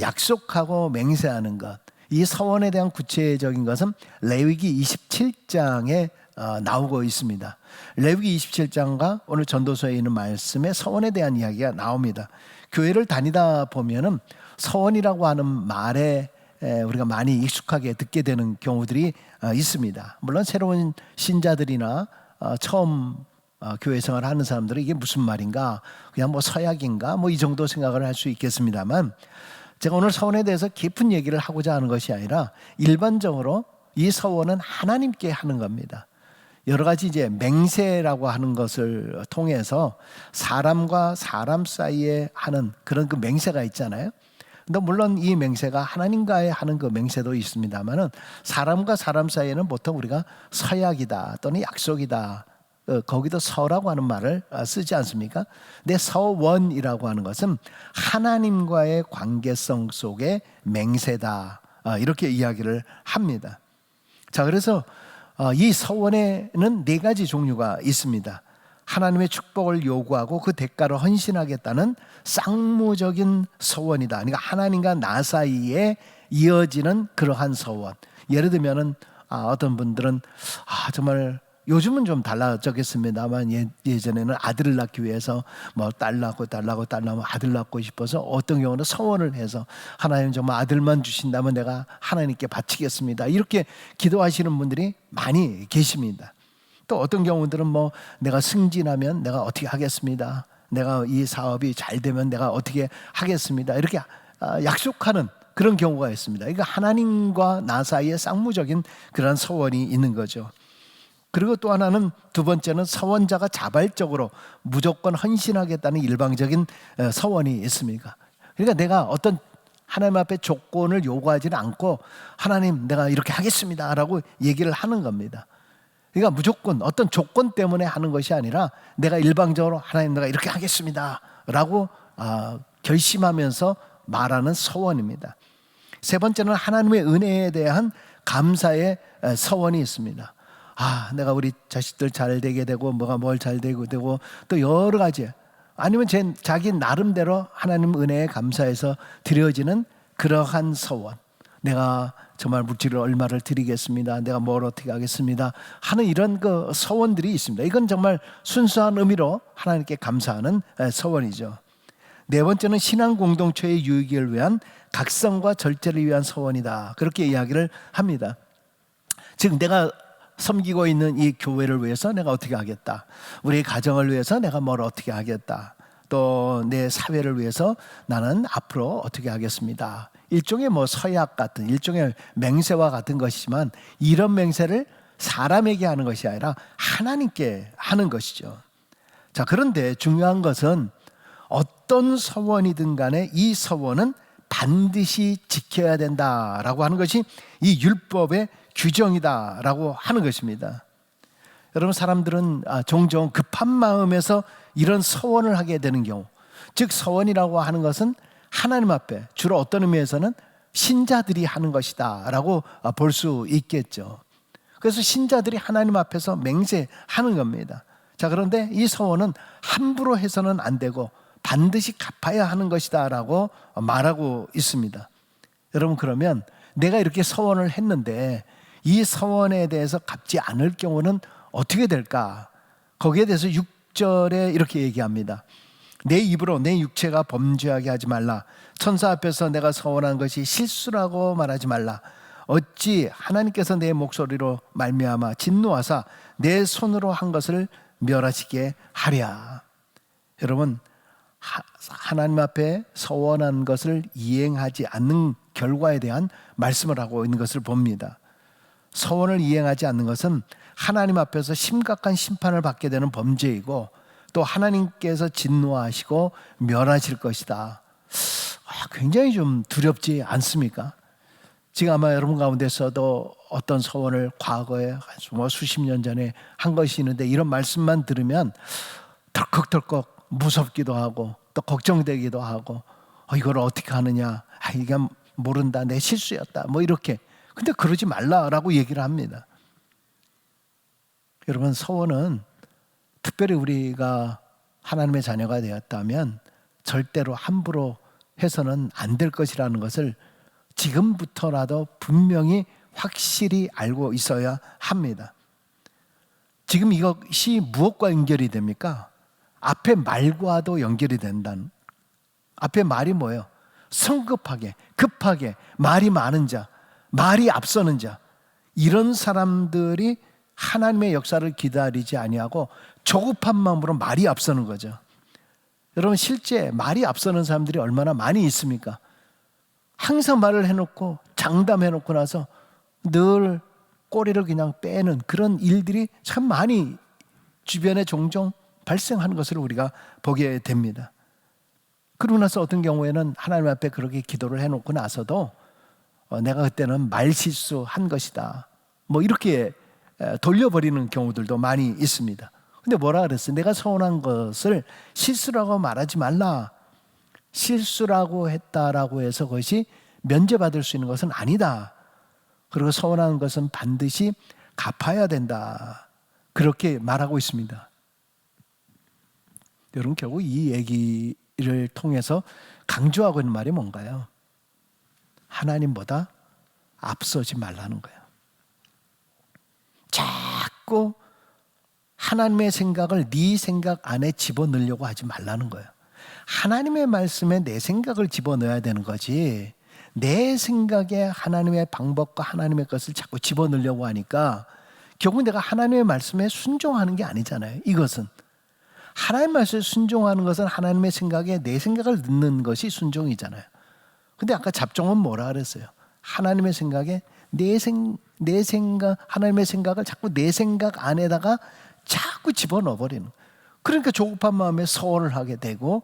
약속하고 맹세하는 것, 이 서원에 대한 구체적인 것은 레위기 27장에 나오고 있습니다. 레위기 27장과 오늘 전도서에 있는 말씀에 서원에 대한 이야기가 나옵니다. 교회를 다니다 보면은 서원이라고 하는 말에 우리가 많이 익숙하게 듣게 되는 경우들이 있습니다. 물론 새로운 신자들이나 처음 교회 생활을 하는 사람들은 이게 무슨 말인가, 그냥 뭐 서약인가, 뭐 이 정도 생각을 할 수 있겠습니다만, 제가 오늘 서원에 대해서 깊은 얘기를 하고자 하는 것이 아니라 일반적으로 이 서원은 하나님께 하는 겁니다. 여러 가지 이제 맹세라고 하는 것을 통해서 사람과 사람 사이에 하는 그런 그 맹세가 있잖아요. 근데 물론 이 맹세가 하나님과의 하는 그 맹세도 있습니다만은 사람과 사람 사이에는 보통 우리가 서약이다 또는 약속이다, 거기도 서라고 하는 말을 쓰지 않습니까? 근데 서원이라고 하는 것은 하나님과의 관계성 속의 맹세다, 이렇게 이야기를 합니다. 자, 그래서 이 서원에는 4가지 종류가 있습니다. 하나님의 축복을 요구하고 그 대가로 헌신하겠다는 쌍무적인 서원이다. 그러니까 하나님과 나 사이에 이어지는 그러한 서원. 예를 들면은 어떤 분들은 정말 요즘은 좀 달라졌겠습니다만 예전에는 아들을 낳기 위해서 뭐 딸 낳고 아들 낳고 싶어서 어떤 경우는 서원을 해서 하나님 정말 아들만 주신다면 내가 하나님께 바치겠습니다, 이렇게 기도하시는 분들이 많이 계십니다. 또 어떤 경우들은 뭐 내가 승진하면 내가 어떻게 하겠습니다, 내가 이 사업이 잘 되면 내가 어떻게 하겠습니다, 이렇게 약속하는 그런 경우가 있습니다. 그러니까 하나님과 나 사이에 쌍무적인 그런 서원이 있는 거죠. 그리고 또 하나는, 두 번째는 서원자가 자발적으로 무조건 헌신하겠다는 일방적인 서원이 있습니까? 그러니까 내가 어떤 하나님 앞에 조건을 요구하지는 않고 하나님 내가 이렇게 하겠습니다 라고 얘기를 하는 겁니다. 그러니까 무조건 어떤 조건 때문에 하는 것이 아니라 내가 일방적으로 하나님 내가 이렇게 하겠습니다 라고 결심하면서 말하는 서원입니다. 세 번째는 하나님의 은혜에 대한 감사의 서원이 있습니다. 내가 우리 자식들 잘 되게 되고 뭐가 뭘 잘 되고 또 여러 가지, 아니면 자기 나름대로 하나님 은혜에 감사해서 드려지는 그러한 서원, 내가 정말 물질을 얼마를 드리겠습니다, 내가 뭘 어떻게 하겠습니다 하는 이런 그 서원들이 있습니다. 이건 정말 순수한 의미로 하나님께 감사하는 서원이죠. 네 번째는 신앙 공동체의 유익을 위한 각성과 절제를 위한 서원이다, 그렇게 이야기를 합니다. 즉 내가 섬기고 있는 이 교회를 위해서 내가 어떻게 하겠다, 우리 가정을 위해서 내가 뭘 어떻게 하겠다, 또 내 사회를 위해서 나는 앞으로 어떻게 하겠습니다. 일종의 뭐 서약 같은, 일종의 맹세와 같은 것이지만 이런 맹세를 사람에게 하는 것이 아니라 하나님께 하는 것이죠. 자, 그런데 중요한 것은 어떤 서원이든 간에 이 서원은 반드시 지켜야 된다라고 하는 것이 이 율법의 규정이다라고 하는 것입니다. 여러분, 사람들은 종종 급한 마음에서 이런 서원을 하게 되는 경우, 즉 서원이라고 하는 것은 하나님 앞에 주로 어떤 의미에서는 신자들이 하는 것이다 라고 볼 수 있겠죠. 그래서 신자들이 하나님 앞에서 맹세하는 겁니다. 자, 그런데 이 서원은 함부로 해서는 안 되고 반드시 갚아야 하는 것이다 라고 말하고 있습니다. 여러분, 그러면 내가 이렇게 서원을 했는데 이 서원에 대해서 갚지 않을 경우는 어떻게 될까? 거기에 대해서 6절에 이렇게 얘기합니다. 내 입으로 내 육체가 범죄하게 하지 말라. 천사 앞에서 내가 서원한 것이 실수라고 말하지 말라. 어찌 하나님께서 내 목소리로 말미암아 진노하사 내 손으로 한 것을 멸하시게 하랴. 여러분, 하나님 앞에 서원한 것을 이행하지 않는 결과에 대한 말씀을 하고 있는 것을 봅니다. 서원을 이행하지 않는 것은 하나님 앞에서 심각한 심판을 받게 되는 범죄이고 또 하나님께서 진노하시고 멸하실 것이다. 굉장히 좀 두렵지 않습니까? 지금 아마 여러분 가운데서도 어떤 서원을 과거에 수십 년 전에 한 것이 있는데 이런 말씀만 들으면 덜컥덜컥 무섭기도 하고 또 걱정되기도 하고 이걸 어떻게 하느냐, 이게 모른다, 내 실수였다, 뭐 이렇게. 근데 그러지 말라라고 얘기를 합니다. 여러분, 서원은 특별히 우리가 하나님의 자녀가 되었다면 절대로 함부로 해서는 안 될 것이라는 것을 지금부터라도 분명히 확실히 알고 있어야 합니다. 지금 이것이 무엇과 연결이 됩니까? 앞에 말과도 연결이 된다는. 앞에 말이 뭐예요? 성급하게, 급하게, 말이 많은 자, 말이 앞서는 자, 이런 사람들이 하나님의 역사를 기다리지 아니하고 조급한 마음으로 말이 앞서는 거죠. 여러분, 실제 말이 앞서는 사람들이 얼마나 많이 있습니까? 항상 말을 해놓고 장담해놓고 나서 늘 꼬리를 그냥 빼는 그런 일들이 참 많이 주변에 종종 발생하는 것을 우리가 보게 됩니다. 그러고 나서 어떤 경우에는 하나님 앞에 그렇게 기도를 해놓고 나서도 내가 그때는 말실수한 것이다, 뭐 이렇게 돌려버리는 경우들도 많이 있습니다. 근데 뭐라 그랬어요? 내가 서운한 것을 실수라고 말하지 말라. 실수라고 했다라고 해서 그것이 면제받을 수 있는 것은 아니다. 그리고 서운한 것은 반드시 갚아야 된다. 그렇게 말하고 있습니다. 여러분, 결국 이 얘기를 통해서 강조하고 있는 말이 뭔가요? 하나님보다 앞서지 말라는 거예요. 자꾸 하나님의 생각을 네 생각 안에 집어넣으려고 하지 말라는 거예요. 하나님의 말씀에 내 생각을 집어넣어야 되는 거지, 내 생각에 하나님의 방법과 하나님의 것을 자꾸 집어넣으려고 하니까 결국 내가 하나님의 말씀에 순종하는 게 아니잖아요. 이것은 하나님의 말씀에 순종하는 것은 하나님의 생각에 내 생각을 넣는 것이 순종이잖아요. 근데 아까 잡종은 뭐라 그랬어요? 하나님의 생각에 내 생각, 하나님의 생각을 자꾸 내 생각 안에다가 자꾸 집어넣어버리는. 그러니까 조급한 마음에 서원을 하게 되고,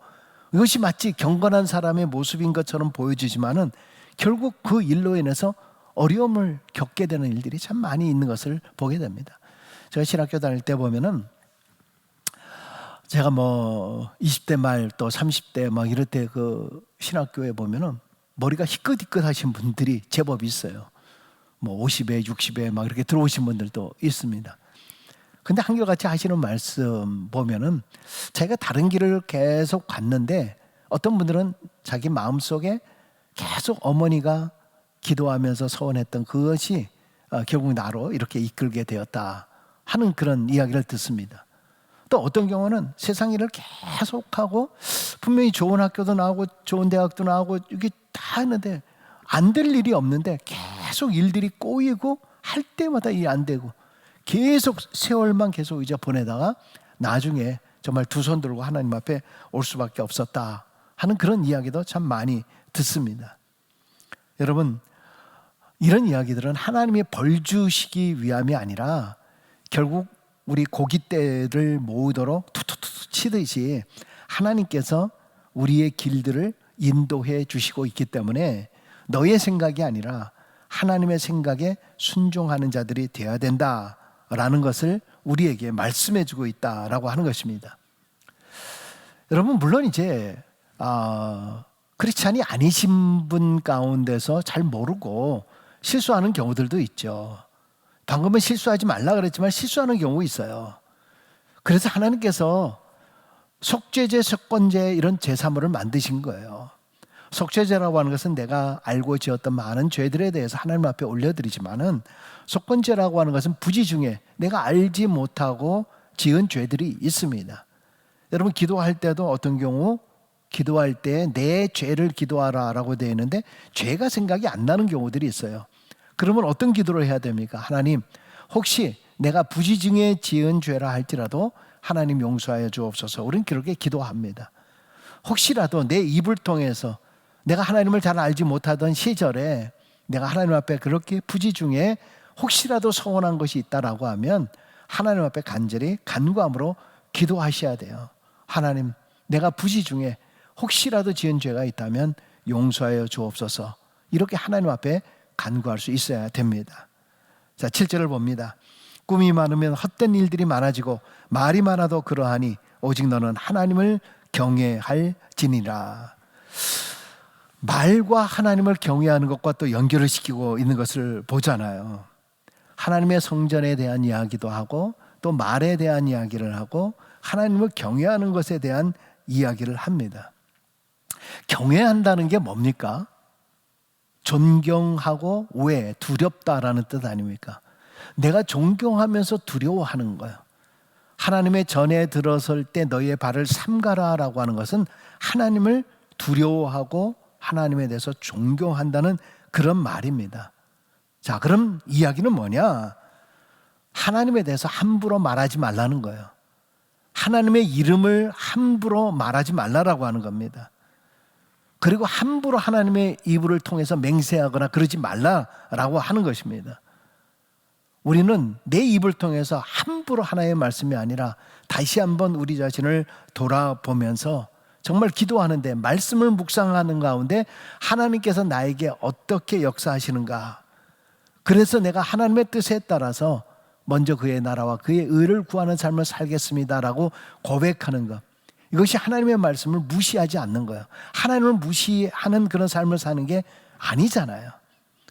이것이 마치 경건한 사람의 모습인 것처럼 보여지지만은 결국 그 일로 인해서 어려움을 겪게 되는 일들이 참 많이 있는 것을 보게 됩니다. 제가 신학교 다닐 때 보면은 제가 뭐 20대 말 또 30대 막 이럴 때 그 신학교에 보면은 머리가 희끗희끗 하신 분들이 제법 있어요. 뭐 50에 60에 막 이렇게 들어오신 분들도 있습니다. 근데 한결같이 하시는 말씀 보면은 자기가 다른 길을 계속 갔는데 어떤 분들은 자기 마음속에 계속 어머니가 기도하면서 서원했던 그것이 결국 나로 이렇게 이끌게 되었다 하는 그런 이야기를 듣습니다. 또 어떤 경우는 세상 일을 계속하고 분명히 좋은 학교도 나오고 좋은 대학도 나오고 이게 다 했는데 안 될 일이 없는데 계속 일들이 꼬이고 할 때마다 일이 안 되고 계속 세월만 계속 이제 보내다가 나중에 정말 두 손 들고 하나님 앞에 올 수밖에 없었다 하는 그런 이야기도 참 많이 듣습니다. 여러분, 이런 이야기들은 하나님의 벌 주시기 위함이 아니라 결국 우리 고깃대를 모으도록 툭툭툭 치듯이 하나님께서 우리의 길들을 인도해 주시고 있기 때문에 너의 생각이 아니라 하나님의 생각에 순종하는 자들이 되어야 된다라는 것을 우리에게 말씀해 주고 있다라고 하는 것입니다. 여러분, 물론 이제 크리스찬이 아니신 분 가운데서 잘 모르고 실수하는 경우들도 있죠. 방금은 실수하지 말라 그랬지만 실수하는 경우 있어요. 그래서 하나님께서 속죄제, 속건제 이런 제사물을 만드신 거예요. 속죄제라고 하는 것은 내가 알고 지었던 많은 죄들에 대해서 하나님 앞에 올려드리지만은, 속건제라고 하는 것은 부지 중에 내가 알지 못하고 지은 죄들이 있습니다. 여러분, 기도할 때도 어떤 경우 기도할 때 내 죄를 기도하라라고 되어 있는데 죄가 생각이 안 나는 경우들이 있어요. 그러면 어떤 기도를 해야 됩니까? 하나님, 혹시 내가 부지 중에 지은 죄라 할지라도 하나님 용서하여 주옵소서. 우리는 그렇게 기도합니다. 혹시라도 내 입을 통해서 내가 하나님을 잘 알지 못하던 시절에 내가 하나님 앞에 그렇게 부지 중에 혹시라도 서운한 것이 있다라고 하면 하나님 앞에 간절히 간구함으로 기도하셔야 돼요. 하나님, 내가 부지 중에 혹시라도 지은 죄가 있다면 용서하여 주옵소서. 이렇게 하나님 앞에 간구할 수 있어야 됩니다. 자, 7절을 봅니다. 꿈이 많으면 헛된 일들이 많아지고 말이 많아도 그러하니 오직 너는 하나님을 경외할지니라. 말과 하나님을 경외하는 것과 또 연결을 시키고 있는 것을 보잖아요. 하나님의 성전에 대한 이야기도 하고 또 말에 대한 이야기를 하고 하나님을 경외하는 것에 대한 이야기를 합니다. 경외한다는 게 뭡니까? 존경하고 왜 두렵다라는 뜻 아닙니까? 내가 존경하면서 두려워하는 거예요. 하나님의 전에 들어설 때 너희의 발을 삼가라라고 하는 것은 하나님을 두려워하고 하나님에 대해서 존경한다는 그런 말입니다. 자, 그럼 이야기는 뭐냐? 하나님에 대해서 함부로 말하지 말라는 거예요. 하나님의 이름을 함부로 말하지 말라라고 하는 겁니다. 그리고 함부로 하나님의 이불을 통해서 맹세하거나 그러지 말라라고 하는 것입니다. 우리는 내 입을 통해서 함부로 하나님의 말씀이 아니라 다시 한번 우리 자신을 돌아보면서 정말 기도하는데 말씀을 묵상하는 가운데 하나님께서 나에게 어떻게 역사하시는가, 그래서 내가 하나님의 뜻에 따라서 먼저 그의 나라와 그의 의를 구하는 삶을 살겠습니다라고 고백하는 것, 이것이 하나님의 말씀을 무시하지 않는 거예요. 하나님을 무시하는 그런 삶을 사는 게 아니잖아요.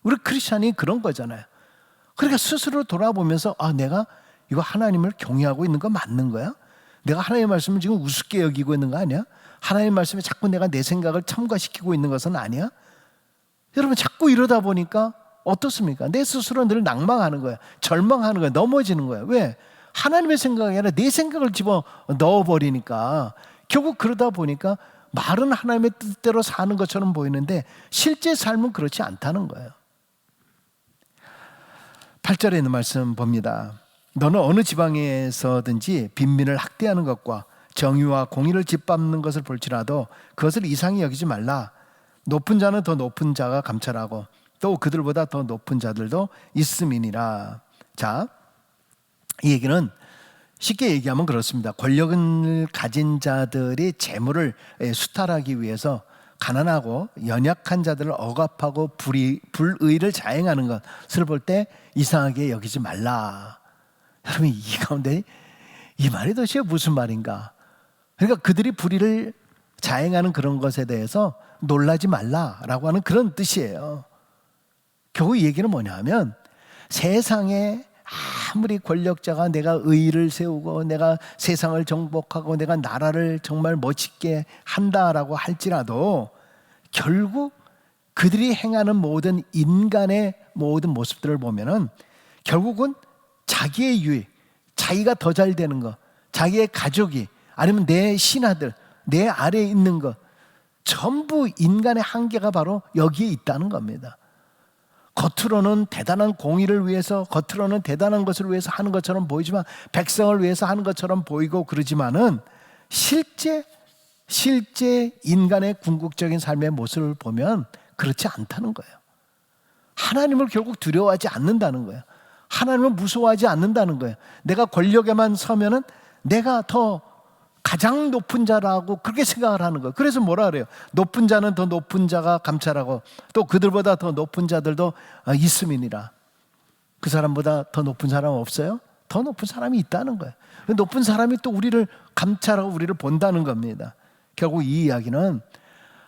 우리 크리스찬이 그런 거잖아요. 그러니까 스스로 돌아보면서 내가 이거 하나님을 경외하고 있는 거 맞는 거야? 내가 하나님의 말씀을 지금 우습게 여기고 있는 거 아니야? 하나님의 말씀에 자꾸 내가 내 생각을 첨가시키고 있는 것은 아니야? 여러분, 자꾸 이러다 보니까 어떻습니까? 내 스스로 늘 낭망하는 거야. 절망하는 거야. 넘어지는 거야. 왜? 하나님의 생각이 아니라 내 생각을 집어 넣어버리니까 결국 그러다 보니까 말은 하나님의 뜻대로 사는 것처럼 보이는데 실제 삶은 그렇지 않다는 거예요. 8절에 있는 말씀 봅니다. 너는 어느 지방에서든지 빈민을 학대하는 것과 정의와 공의를 짓밟는 것을 볼지라도 그것을 이상히 여기지 말라. 높은 자는 더 높은 자가 감찰하고 또 그들보다 더 높은 자들도 있음이니라. 자, 이 얘기는 쉽게 얘기하면 그렇습니다. 권력을 가진 자들이 재물을 수탈하기 위해서 가난하고 연약한 자들을 억압하고 불의를 자행하는 것을 볼 때 이상하게 여기지 말라. 여러분, 이 가운데 이 말이 도대체 무슨 말인가? 그러니까 그들이 불의를 자행하는 그런 것에 대해서 놀라지 말라라고 하는 그런 뜻이에요. 결국 이 얘기는 뭐냐면 세상에 아무리 권력자가 내가 의의를 세우고 내가 세상을 정복하고 내가 나라를 정말 멋있게 한다라고 할지라도 결국 그들이 행하는 모든 인간의 모든 모습들을 보면은 결국은 자기의 유익, 자기가 더 잘 되는 것, 자기의 가족이 아니면 내 신하들, 내 아래에 있는 것, 전부 인간의 한계가 바로 여기에 있다는 겁니다. 겉으로는 대단한 공의를 위해서, 겉으로는 대단한 것을 위해서 하는 것처럼 보이지만, 백성을 위해서 하는 것처럼 보이고 그러지만은 실제 인간의 궁극적인 삶의 모습을 보면 그렇지 않다는 거예요. 하나님을 결국 두려워하지 않는다는 거예요. 하나님을 무서워하지 않는다는 거예요. 내가 권력에만 서면은 내가 더 가장 높은 자라고 그렇게 생각을 하는 거예요. 그래서 뭐라 그래요? 높은 자는 더 높은 자가 감찰하고 또 그들보다 더 높은 자들도 있음이니라. 그 사람보다 더 높은 사람 없어요? 더 높은 사람이 있다는 거예요. 높은 사람이 또 우리를 감찰하고 우리를 본다는 겁니다. 결국 이 이야기는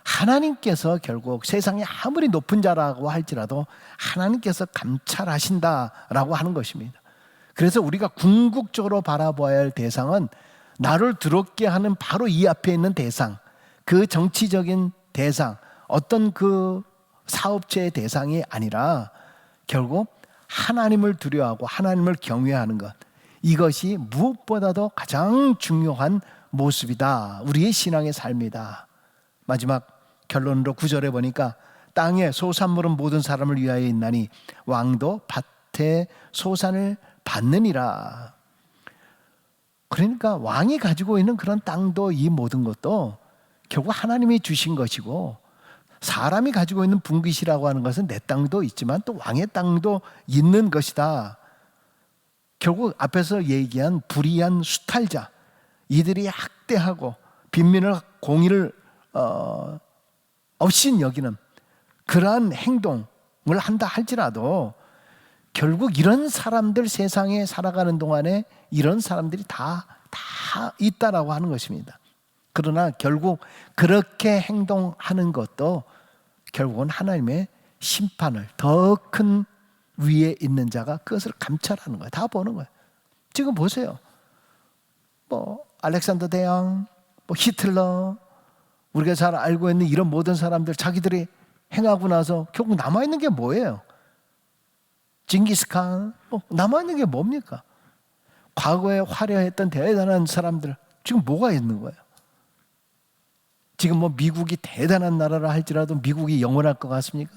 하나님께서 결국 세상에 아무리 높은 자라고 할지라도 하나님께서 감찰하신다라고 하는 것입니다. 그래서 우리가 궁극적으로 바라봐야 할 대상은 나를 두렵게 하는 바로 이 앞에 있는 대상, 그 정치적인 대상, 어떤 그 사업체의 대상이 아니라 결국 하나님을 두려워하고 하나님을 경외하는 것, 이것이 무엇보다도 가장 중요한 모습이다. 우리의 신앙의 삶이다. 마지막 결론으로 9절에 보니까 땅에 소산물은 모든 사람을 위하여 있나니 왕도 밭에 소산을 받느니라. 그러니까 왕이 가지고 있는 그런 땅도 이 모든 것도 결국 하나님이 주신 것이고, 사람이 가지고 있는 분깃이라고 하는 것은 내 땅도 있지만 또 왕의 땅도 있는 것이다. 결국 앞에서 얘기한 불의한 수탈자, 이들이 학대하고 빈민을 공의를 없인 여기는 그러한 행동을 한다 할지라도 결국 이런 사람들, 세상에 살아가는 동안에 이런 사람들이 다 있다라고 하는 것입니다. 그러나 결국 그렇게 행동하는 것도 결국은 하나님의 심판을, 더 큰 위에 있는 자가 그것을 감찰하는 거예요. 다 보는 거예요. 지금 보세요. 알렉산더 대왕, 히틀러, 우리가 잘 알고 있는 이런 모든 사람들, 자기들이 행하고 나서 결국 남아있는 게 뭐예요? 징기스칸, 남아있는 게 뭡니까? 과거에 화려했던 대단한 사람들, 지금 뭐가 있는 거예요? 지금 미국이 대단한 나라라 할지라도 미국이 영원할 것 같습니까?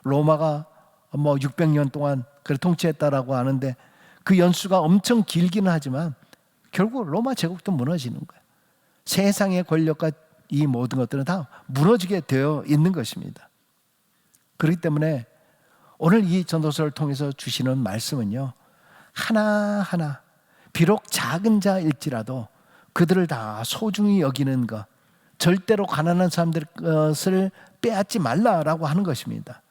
로마가 600년 동안 통치했다라고 하는데 그 연수가 엄청 길기는 하지만 결국 로마 제국도 무너지는 거예요. 세상의 권력과 이 모든 것들은 다 무너지게 되어 있는 것입니다. 그렇기 때문에 오늘 이 전도서를 통해서 주시는 말씀은요, 하나하나 비록 작은 자일지라도 그들을 다 소중히 여기는 것, 절대로 가난한 사람들 것을 빼앗지 말라라고 하는 것입니다.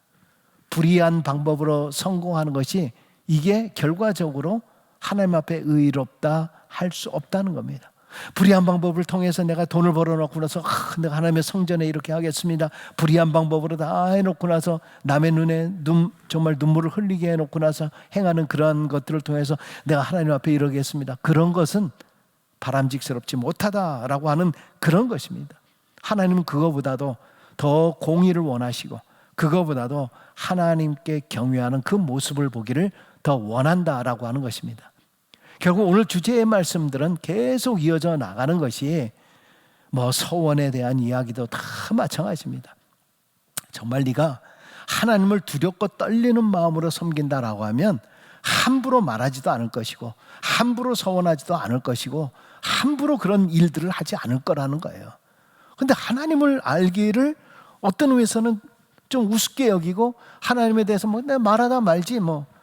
불의한 방법으로 성공하는 것이 이게 결과적으로 하나님 앞에 의롭다 할 수 없다는 겁니다. 불의한 방법을 통해서 내가 돈을 벌어놓고 나서 내가 하나님의 성전에 이렇게 하겠습니다. 불의한 방법으로 다 해놓고 나서 남의 눈에 정말 눈물을 흘리게 해놓고 나서 행하는 그러한 것들을 통해서 내가 하나님 앞에 이러겠습니다. 그런 것은 바람직스럽지 못하다라고 하는 그런 것입니다. 하나님은 그거보다도 더 공의를 원하시고 그거보다도 하나님께 경외하는 그 모습을 보기를 더 원한다라고 하는 것입니다. 결국 오늘 주제의 말씀들은 계속 이어져 나가는 것이 서원에 대한 이야기도 다 마찬가지입니다. 정말 네가 하나님을 두렵고 떨리는 마음으로 섬긴다라고 하면 함부로 말하지도 않을 것이고 함부로 서원하지도 않을 것이고 함부로 그런 일들을 하지 않을 거라는 거예요. 그런데 하나님을 알기를 어떤 의미에서는 좀 우습게 여기고 하나님에 대해서 내가 말하다 말지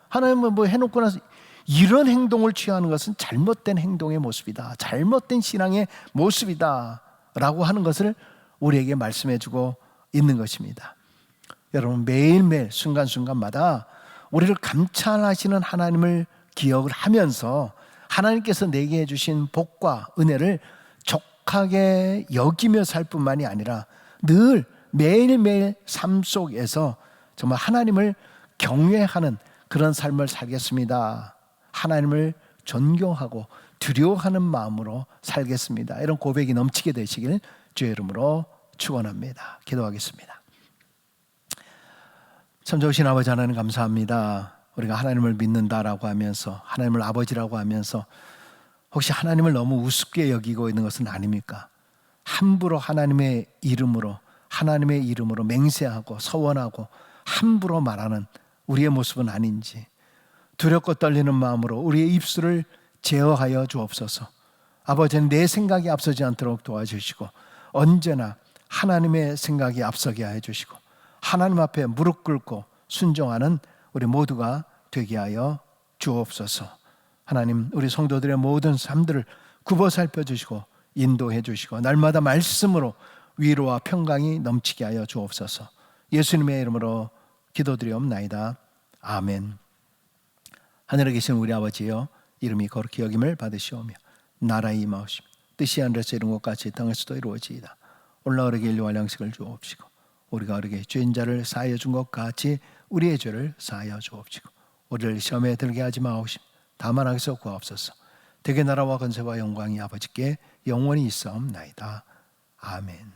하나님은 해놓고 나서 이런 행동을 취하는 것은 잘못된 행동의 모습이다, 잘못된 신앙의 모습이다 라고 하는 것을 우리에게 말씀해 주고 있는 것입니다. 여러분, 매일매일 순간순간마다 우리를 감찰하시는 하나님을 기억을 하면서 하나님께서 내게 해주신 복과 은혜를 족하게 여기며 살 뿐만이 아니라 늘 매일매일 삶 속에서 정말 하나님을 경외하는 그런 삶을 살겠습니다. 하나님을 존경하고 두려워하는 마음으로 살겠습니다. 이런 고백이 넘치게 되시길 주의 이름으로 축원합니다. 기도하겠습니다. 참 좋으신 아버지 하나님 감사합니다. 우리가 하나님을 믿는다라고 하면서 하나님을 아버지라고 하면서 혹시 하나님을 너무 우습게 여기고 있는 것은 아닙니까? 함부로 하나님의 이름으로 맹세하고 서원하고 함부로 말하는 우리의 모습은 아닌지 두렵고 떨리는 마음으로 우리의 입술을 제어하여 주옵소서. 아버지는 내 생각이 앞서지 않도록 도와주시고 언제나 하나님의 생각이 앞서게 하여 주시고 하나님 앞에 무릎 꿇고 순종하는 우리 모두가 되게 하여 주옵소서. 하나님, 우리 성도들의 모든 삶들을 굽어 살펴주시고 인도해 주시고 날마다 말씀으로 위로와 평강이 넘치게 하여 주옵소서. 예수님의 이름으로 기도드리옵나이다. 아멘. 하늘에 계신 우리 아버지여, 이름이 거룩히 여김을 받으시오며 나라의 임하옵시며 뜻이 하늘에서 이룬 것 같이 땅에서도 이루어지이다. 오늘날 우리에게 일용할 양식을 주옵시고 우리가 우리에게 죄인 자를 사하여 준 것 같이 우리의 죄를 사하여 주옵시고 우리를 시험에 들게 하지 마옵시며 다만 악에서 구하옵소서. 대개 나라와 건세와 영광이 아버지께 영원히 있사옵나이다. 아멘.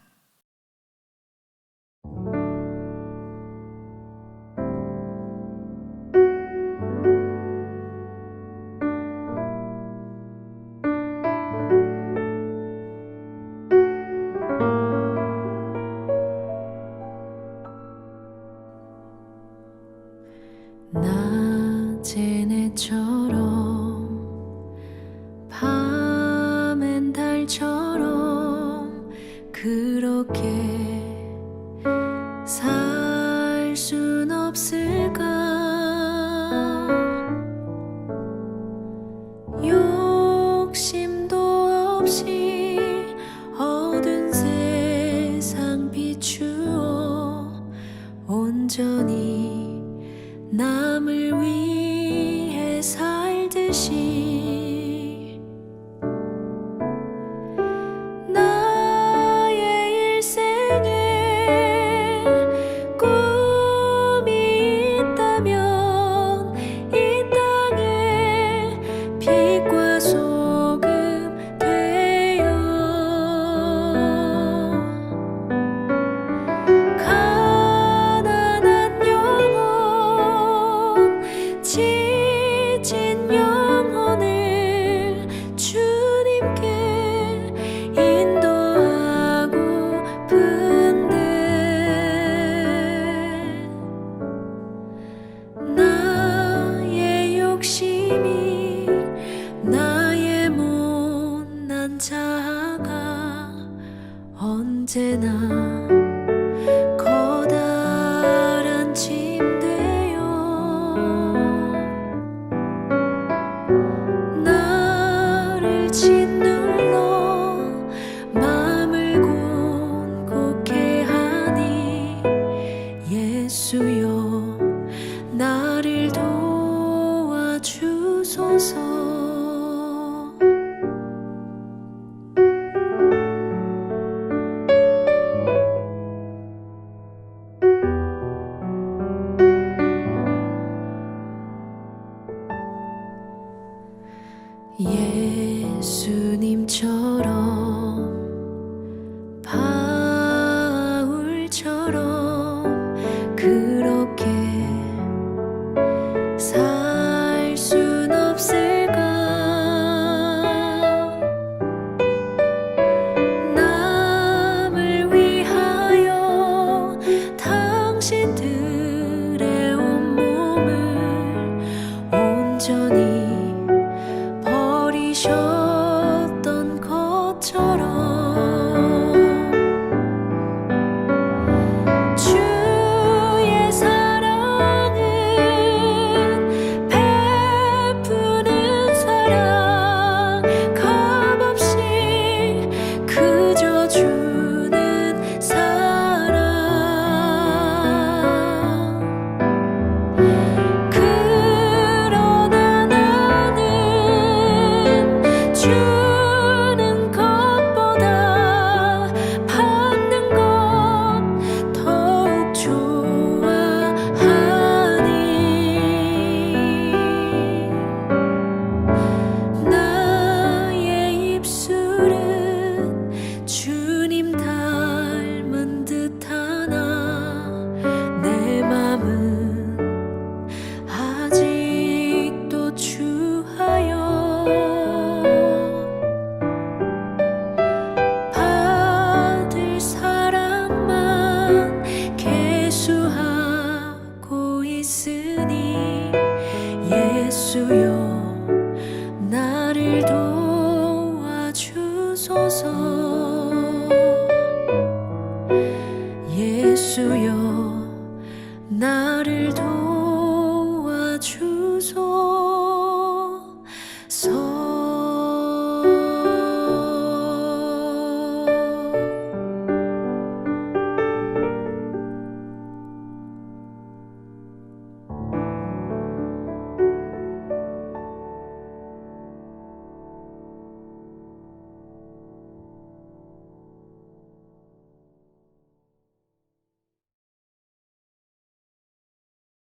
낮엔 해처럼 밤엔 달처럼 그렇게 살 순 없을까? 욕심도 없이 어두운 세상 비추어 온전히 남을 위해 살듯이 나의 일생에 꿈이 있다면 이 땅에 빛과 소금 되어 가난한 영혼 지친 영혼을 주님께 인도하고픈데 나의 욕심이 나의 못난 자아가 언제나 커다란 침대요 나를 짓눌러 마음을 굳게 하니 예수여 나를 도와주소서. 예수님처럼 바울처럼 그렇게 살 순 없을까? 남을 위하여 당신들의 온몸을 온전히 버리셨던 것처럼 주의 사랑은 베푸는 사랑 값없이 그저 주는 사랑 그러나 나는 주는 것보다 받는 것 더욱 좋아하니 나의 입술은 주님 닮은 듯하나 내 맘은 아직도 추하여 받을 사랑만 계수하고 있으니 예수여 나를 도와주소서. 예수여 나를 도와주소서.